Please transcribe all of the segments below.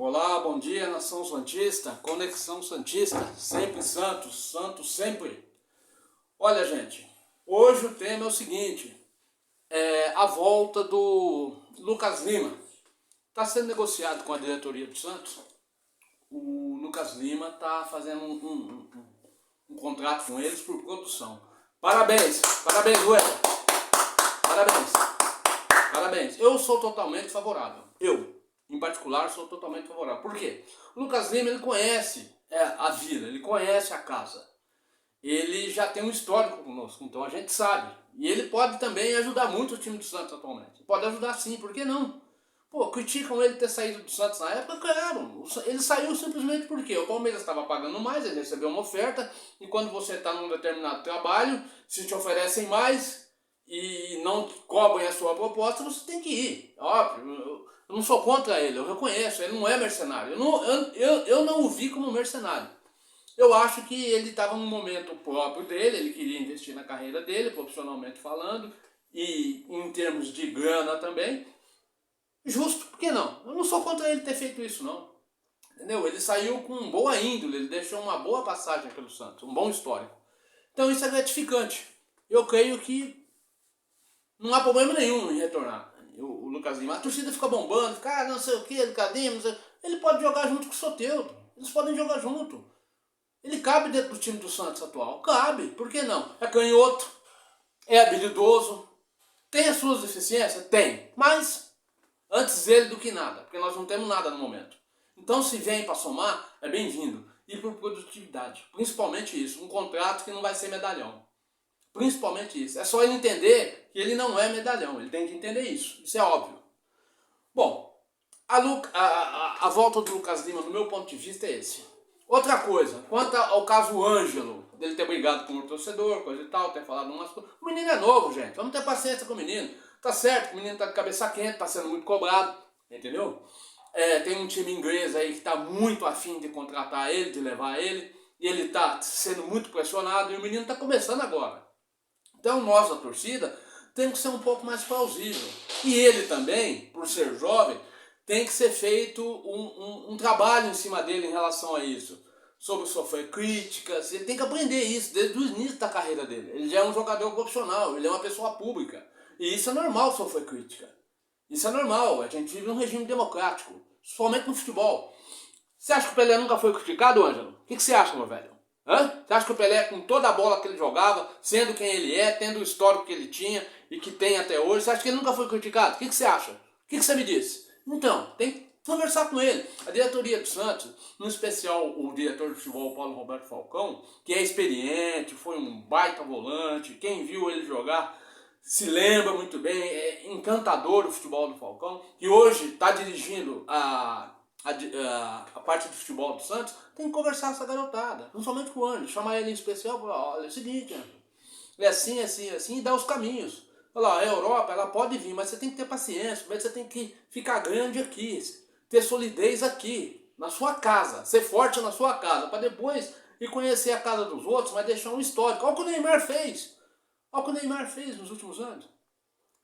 Olá, bom dia, nação santista, conexão santista, sempre santos, santos sempre. Olha, gente, hoje o tema é o seguinte, a volta do Lucas Lima. Está sendo negociado com a diretoria do Santos. O Lucas Lima está fazendo um contrato com eles por produção. Parabéns, parabéns, Ueda. Parabéns. Eu sou totalmente favorável. Em particular, sou totalmente favorável. Por quê? O Lucas Lima, ele conhece a vila, ele conhece a casa. Ele já tem um histórico conosco, então a gente sabe. E ele pode também ajudar muito o time do Santos atualmente. Pode ajudar sim, por que não? Pô, criticam ele ter saído do Santos na época, claro. Ele saiu simplesmente porque o Palmeiras estava pagando mais, ele recebeu uma oferta, e quando você está num determinado trabalho, se te oferecem mais e não cobrem a sua proposta, você tem que ir. Óbvio, eu não sou contra ele, eu reconheço, ele não é mercenário. Eu não o vi como mercenário. Eu acho que ele estava num momento próprio dele, ele queria investir na carreira dele, profissionalmente falando, e em termos de grana também. Justo, por que não? Eu não sou contra ele ter feito isso, não. Entendeu? Ele saiu com boa índole, ele deixou uma boa passagem pelo Santos, um bom histórico. Então isso é gratificante. Eu creio que não há problema nenhum em retornar o Lucas Lima. A torcida fica bombando, fica, não sei o que, Lucas Lima, ele pode jogar junto com o Soteldo. Eles podem jogar junto. Ele cabe dentro do time do Santos atual. Cabe, por que não? É canhoto, é habilidoso, tem as suas deficiências? Tem, mas antes ele do que nada, porque nós não temos nada no momento. Então se vem para somar, é bem-vindo. E por produtividade, principalmente isso, um contrato que não vai ser medalhão. Principalmente isso. É só ele entender que ele não é medalhão, ele tem que entender isso, isso é óbvio. Bom, a volta do Lucas Lima, no meu ponto de vista, é esse. Outra coisa, quanto ao caso Ângelo, dele ter brigado com o torcedor, coisa e tal, ter falado umas coisas. O menino é novo, gente, vamos ter paciência com o menino. Tá certo, o menino tá de cabeça quente, tá sendo muito cobrado, entendeu? Tem um time inglês aí que tá muito afim de contratar ele, de levar ele, e ele tá sendo muito pressionado, e o menino tá começando agora. Então nós, a torcida, temos que ser um pouco mais plausível. E ele também, por ser jovem, tem que ser feito um trabalho em cima dele em relação a isso. Sobre sofrer críticas, ele tem que aprender isso desde o início da carreira dele. Ele já é um jogador profissional, ele é uma pessoa pública. E isso é normal, sofrer crítica. Isso é normal, a gente vive num regime democrático, principalmente no futebol. Você acha que o Pelé nunca foi criticado, Ângelo? O que você acha, meu velho? Você acha que o Pelé, com toda a bola que ele jogava, sendo quem ele é, tendo o histórico que ele tinha e que tem até hoje, você acha que ele nunca foi criticado? O que você acha? O que você me disse? Então, tem que conversar com ele. A diretoria do Santos, no especial o diretor de futebol, Paulo Roberto Falcão, que é experiente, foi um baita volante, quem viu ele jogar se lembra muito bem, é encantador o futebol do Falcão, que hoje está dirigindo a parte do futebol do Santos. Tem que conversar com essa garotada, principalmente com o Ângelo, chamar ele em especial e falar, olha, é o seguinte, Ângelo, é assim, assim, assim, e dar os caminhos. Falar, a Europa, ela pode vir, mas você tem que ter paciência, mas você tem que ficar grande aqui, ter solidez aqui, na sua casa, ser forte na sua casa, para depois ir conhecer a casa dos outros, mas deixar um histórico. Olha o que o Neymar fez. Olha o que o Neymar fez nos últimos anos.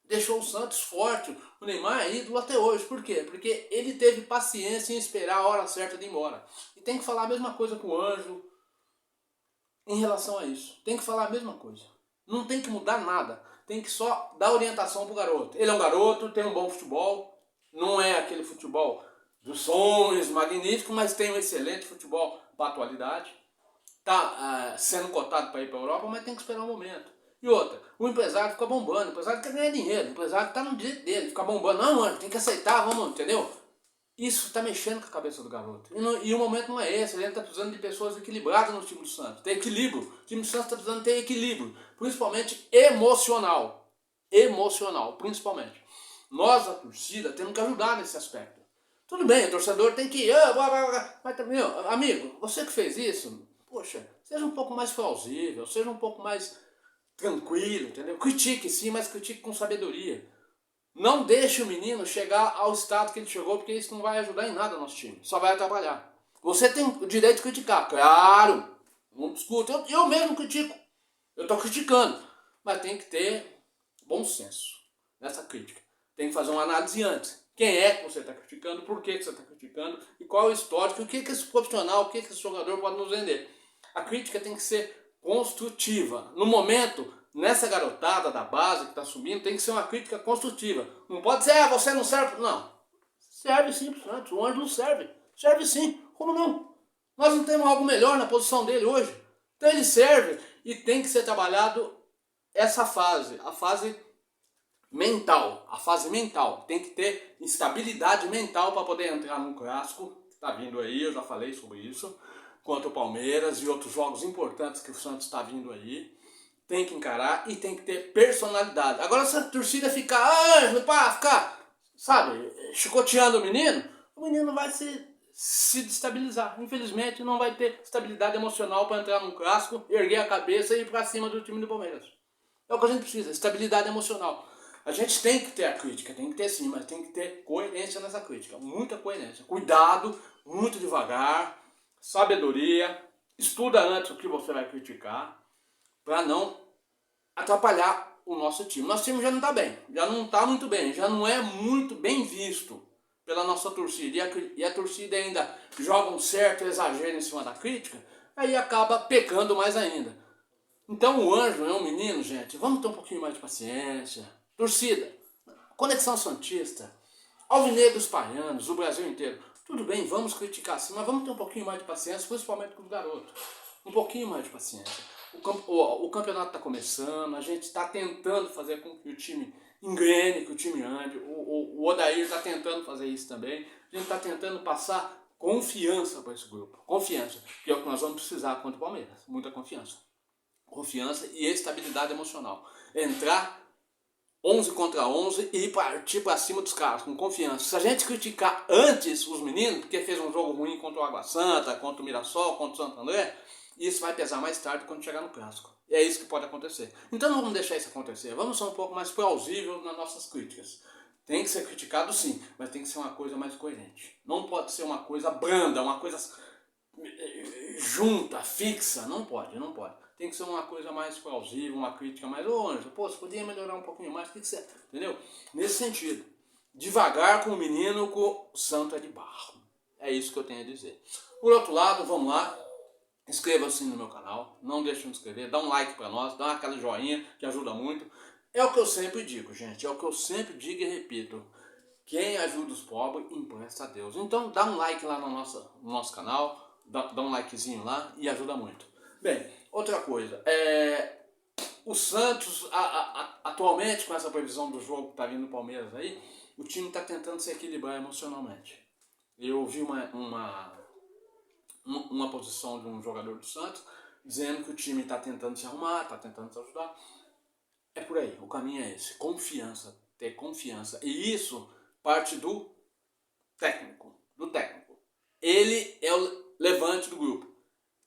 Deixou o Santos forte. O Neymar é ídolo até hoje. Por quê? Porque ele teve paciência em esperar a hora certa de ir embora. E tem que falar a mesma coisa com o Ângelo em relação a isso. Tem que falar a mesma coisa. Não tem que mudar nada. Tem que só dar orientação pro garoto. Ele é um garoto, tem um bom futebol. Não é aquele futebol dos sonhos magníficos, mas tem um excelente futebol para a atualidade. Está sendo cotado para ir para a Europa, mas tem que esperar um momento. E outra, o empresário fica bombando, o empresário quer ganhar dinheiro, o empresário está no direito dele, fica bombando, não, mano, tem que aceitar, vamos, entendeu? Isso está mexendo com a cabeça do garoto. E o momento não é esse, ele está precisando de pessoas equilibradas no time do Santos, ter equilíbrio. O time do Santos está precisando ter equilíbrio, principalmente emocional. Emocional, principalmente. Nós, a torcida, temos que ajudar nesse aspecto. Tudo bem, o torcedor tem que ir, mas também, amigo, você que fez isso, poxa, seja um pouco mais plausível, seja um pouco mais tranquilo, entendeu? Critique sim, mas critique com sabedoria. Não deixe o menino chegar ao estado que ele chegou, porque isso não vai ajudar em nada o nosso time, só vai atrapalhar. Você tem o direito de criticar, claro, não discuto, eu mesmo critico, eu estou criticando, mas tem que ter bom senso nessa crítica. Tem que fazer uma análise antes. quem é que você está criticando, por que você está criticando e qual é o histórico, o que esse profissional, o que esse jogador pode nos vender. A crítica tem que ser construtiva. No momento, nessa garotada da base que está subindo, tem que ser uma crítica construtiva. Não pode dizer, você não serve. Não. Serve sim pro Santos. O Ângelo serve. Serve sim. Como não? Nós não temos algo melhor na posição dele hoje. Então ele serve e tem que ser trabalhado essa fase. A fase mental. A fase mental. Tem que ter estabilidade mental para poder entrar num clássico. Está vindo aí, eu já falei sobre isso. Contra o Palmeiras e outros jogos importantes que o Santos está vindo aí. Tem que encarar e tem que ter personalidade. Agora se a torcida ficar, sabe, chicoteando o menino vai se destabilizar. Infelizmente não vai ter estabilidade emocional para entrar num clássico, erguer a cabeça e ir para cima do time do Palmeiras. É o que a gente precisa, estabilidade emocional. A gente tem que ter a crítica, tem que ter sim, mas tem que ter coerência nessa crítica, muita coerência. Cuidado, muito devagar, sabedoria, estuda antes o que você vai criticar, para não atrapalhar o nosso time. Nosso time já não está bem, já não está muito bem, já não é muito bem visto pela nossa torcida. E a torcida ainda joga um certo exagero em cima da crítica, aí acaba pecando mais ainda. Então o Ângelo é um menino, gente, vamos ter um pouquinho mais de paciência. Torcida, Conexão Santista, Alvinegros Paianos, o Brasil inteiro. Tudo bem, vamos criticar sim, mas vamos ter um pouquinho mais de paciência, principalmente com os garotos. Um pouquinho mais de paciência. O campeonato está começando, a gente está tentando fazer com que o time engrene, que o time ande. O Odair está tentando fazer isso também. A gente está tentando passar confiança para esse grupo. Confiança, que é o que nós vamos precisar contra o Palmeiras. Muita confiança. Confiança e estabilidade emocional. Entrar 11 contra 11 e partir para cima dos caras com confiança. Se a gente criticar antes os meninos, porque fez um jogo ruim contra o Água Santa, contra o Mirassol, contra o Santo André, isso vai pesar mais tarde quando chegar no clássico. E é isso que pode acontecer. Então não vamos deixar isso acontecer. Vamos ser um pouco mais plausível nas nossas críticas. Tem que ser criticado sim, mas tem que ser uma coisa mais coerente. Não pode ser uma coisa branda, uma coisa junta, fixa. Não pode, não pode. Tem que ser uma coisa mais plausível, uma crítica mais... Ô Ângelo, você podia melhorar um pouquinho mais, o que você... Entendeu? Nesse sentido. Devagar com o menino, com o santo é de barro. É isso que eu tenho a dizer. Por outro lado, vamos lá. Inscreva-se no meu canal, não deixe de se inscrever, dá um like para nós, dá aquela joinha que ajuda muito. É o que eu sempre digo, gente, é o que eu sempre digo e repito. Quem ajuda os pobres, empresta a Deus. Então dá um like lá no nosso canal, dá um likezinho lá e ajuda muito. Bem, outra coisa, o Santos, atualmente com essa previsão do jogo que está vindo no Palmeiras aí, o time está tentando se equilibrar emocionalmente. Eu vi uma posição de um jogador do Santos, dizendo que o time está tentando se arrumar, está tentando se ajudar. É por aí, o caminho é esse, confiança, ter confiança. E isso parte do técnico. Ele é o levante do grupo.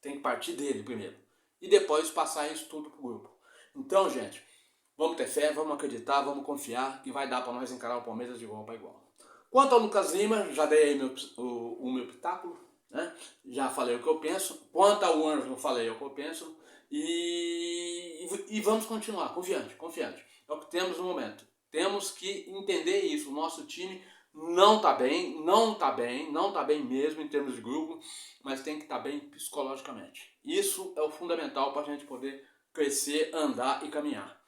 Tem que partir dele primeiro. E depois passar isso tudo pro grupo. Então, gente, vamos ter fé, vamos acreditar, vamos confiar que vai dar para nós encarar o Palmeiras de igual para igual. Quanto ao Lucas Lima, já dei aí o meu pitáculo. Né? Já falei o que eu penso. Quanto ao Ângelo, falei o que eu penso. E vamos continuar, confiante. É o que temos no momento. Temos que entender isso. O nosso time não está bem mesmo em termos de grupo, mas tem que estar bem psicologicamente. Isso é o fundamental para a gente poder crescer, andar e caminhar.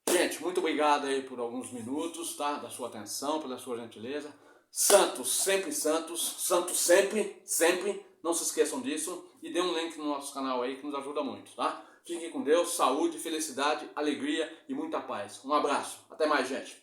Gente, muito obrigado aí por alguns minutos, tá? Da sua atenção, pela sua gentileza. Santos sempre, não se esqueçam disso e dê um link no nosso canal aí que nos ajuda muito, tá? Fiquem com Deus, saúde, felicidade, alegria e muita paz. Um abraço, até mais, gente.